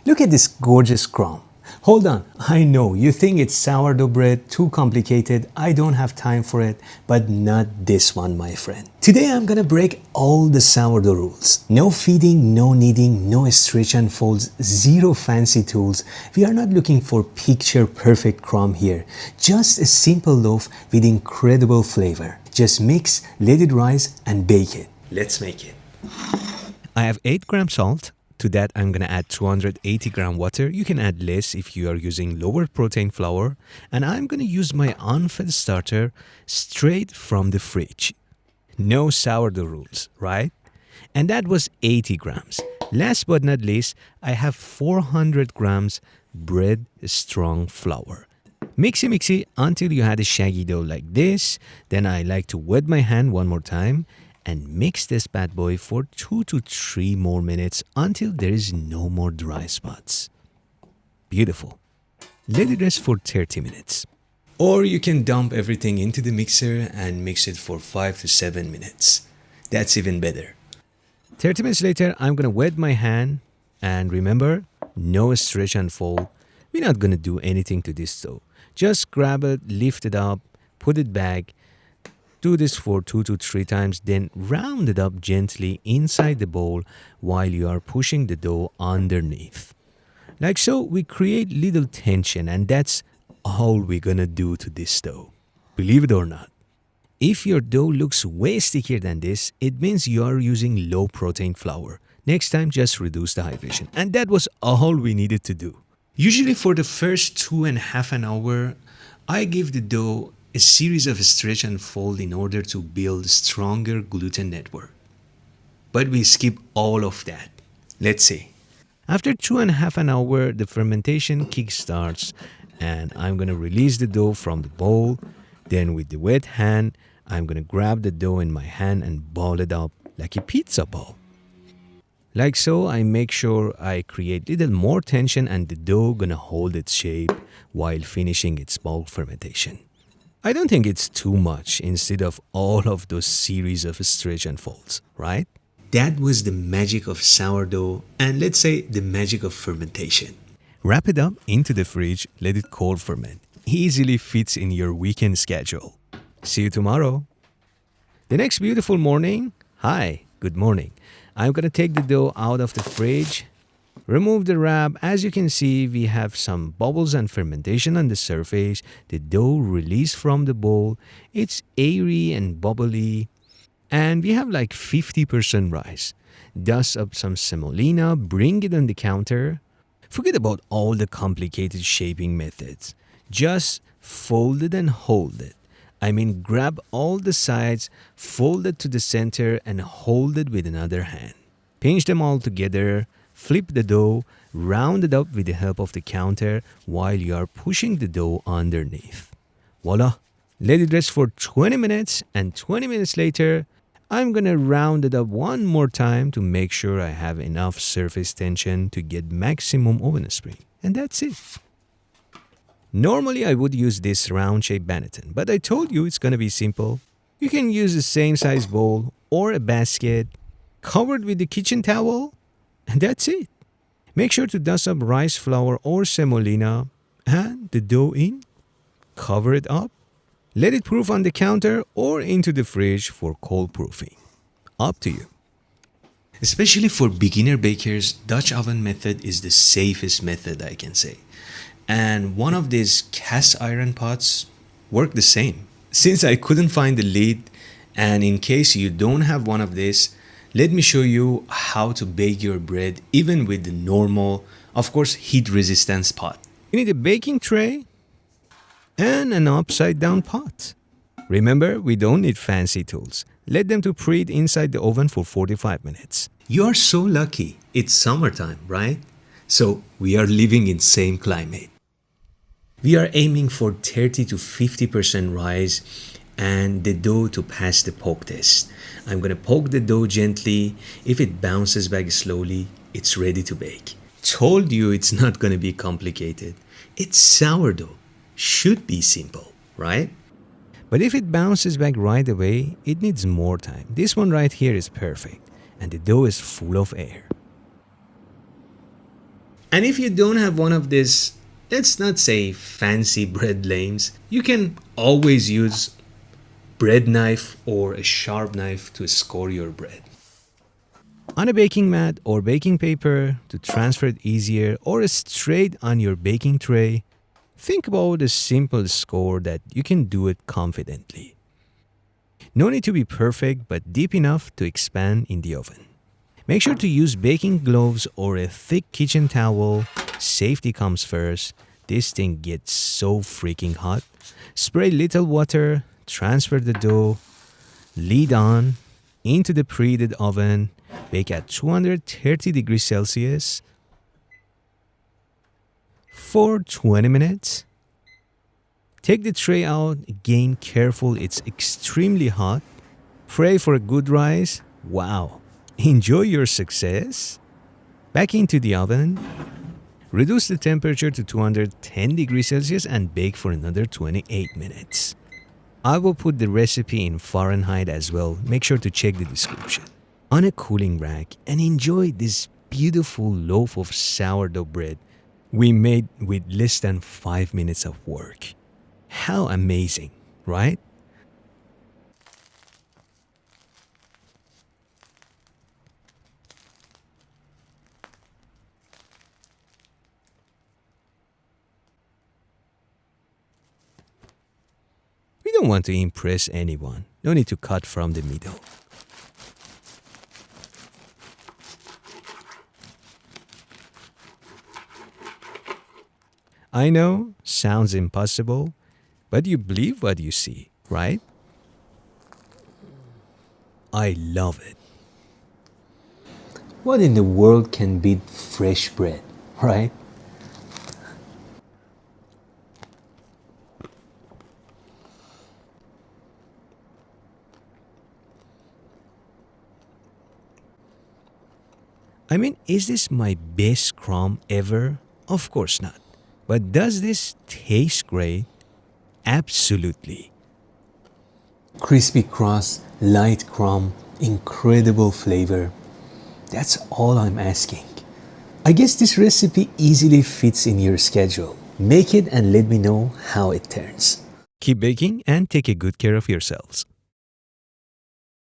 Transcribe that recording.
Look at this gorgeous crumb. Hold on, I know you think it's sourdough bread, too complicated, I don't have time for it, but not this one, my friend. Today I'm gonna break all the sourdough rules. No feeding, no kneading, no stretch and folds, zero fancy tools. We are not looking for picture-perfect crumb here. Just a simple loaf with incredible flavor. Just mix, let it rise, and bake it. Let's make it. I have 8 grams salt. To that, I'm going to add 280 gram water. You can add less if you are using lower protein flour. And I'm going to use my Unfed Starter straight from the fridge. No sourdough rules, right? And that was 80 grams. Last but not least, I have 400 grams bread strong flour. Mixy until you had a shaggy dough like this. Then I like to wet my hand one more time and mix this bad boy for 2 to 3 more minutes until there is no more dry spots. Beautiful. Let it rest for 30 minutes. Or you can dump everything into the mixer and mix it for 5 to 7 minutes. That's even better. 30 minutes later, I'm gonna wet my hand, and remember, no stretch and fold. We're not gonna do anything to this dough. Just grab it, lift it up, put it back. Do this for 2 to 3 times, then round it up gently inside the bowl while you are pushing the dough underneath. Like so, we create little tension, and that's all we're gonna do to this dough. Believe it or not. If your dough looks way stickier than this, it means you are using low protein flour. Next time, just reduce the hydration. And that was all we needed to do. Usually for the first 2.5 hours, I give the dough a series of stretch and fold in order to build stronger gluten network. But we skip all of that. Let's see. After 2.5 hours, the fermentation kickstarts, and I'm gonna release the dough from the bowl. Then with the wet hand, I'm gonna grab the dough in my hand and ball it up like a pizza ball. Like so, I make sure I create little more tension, and the dough gonna hold its shape while finishing its bulk fermentation. I don't think it's too much instead of all of those series of stretch and folds, right? That was the magic of sourdough, and let's say the magic of fermentation. Wrap it up into the fridge, let it cold ferment. Easily fits in your weekend schedule. See you tomorrow. The next beautiful morning, hi, good morning. I'm gonna take the dough out of the fridge. Remove the wrap. As you can see, we have some bubbles and fermentation on the surface. The dough released from the bowl. It's airy and bubbly. And we have like 50% rice. Dust up some semolina, bring it on the counter. Forget about all the complicated shaping methods. Just fold it and hold it. I mean, grab all the sides, fold it to the center, and hold it with another hand. Pinch them all together. Flip the dough, round it up with the help of the counter while you are pushing the dough underneath. Voila! Let it rest for 20 minutes, and 20 minutes later, I'm gonna round it up one more time to make sure I have enough surface tension to get maximum oven spring. And that's it. Normally I would use this round shaped banneton, but I told you it's gonna be simple. You can use the same size bowl or a basket covered with the kitchen towel. And that's it. Make sure to dust up rice flour or semolina and the dough in. Cover it up. Let it proof on the counter or into the fridge for cold proofing. Up to you. Especially for beginner bakers, Dutch oven method is the safest method, I can say. And one of these cast iron pots work the same. Since I couldn't find the lid, and in case you don't have one of these, let me show you how to bake your bread even with the normal, of course, heat resistance pot. You need a baking tray and an upside down pot. Remember, we don't need fancy tools. Let them to preheat inside the oven for 45 minutes. You are so lucky. It's summertime, right? So we are living in same climate. We are aiming for 30 to 50% rise and the dough to pass the poke test. I'm gonna poke the dough gently. If it bounces back slowly, it's ready to bake. Told you it's not gonna be complicated. It's sourdough. Should be simple, right? But if it bounces back right away, it needs more time. This one right here is perfect, and the dough is full of air. And if you don't have one of these, let's not say fancy bread lames, you can always use bread knife or a sharp knife to score your bread. On a baking mat or baking paper to transfer it easier, or straight on your baking tray, think about a simple score that you can do it confidently. No need to be perfect, but deep enough to expand in the oven. Make sure to use baking gloves or a thick kitchen towel. Safety comes first. This thing gets so freaking hot. Spray little water, transfer the dough, lid on, into the preheated oven. Bake at 230 degrees Celsius for 20 minutes. Take the tray out, again careful, it's extremely hot. Pray for a good rise. Wow. Enjoy your success. Back into the oven. Reduce the temperature to 210 degrees Celsius and bake for another 28 minutes. I will put the recipe in Fahrenheit as well. Make sure to check the description. On a cooling rack and enjoy this beautiful loaf of sourdough bread we made with less than 5 minutes of work. How amazing, right? We don't want to impress anyone. No need to cut from the middle. I know, sounds impossible, but you believe what you see, right? I love it. What in the world can beat fresh bread, right? I mean, is this my best crumb ever? Of course not. But does this taste great? Absolutely. Crispy crust, light crumb, incredible flavor. That's all I'm asking. I guess this recipe easily fits in your schedule. Make it and let me know how it turns. Keep baking and take a good care of yourselves.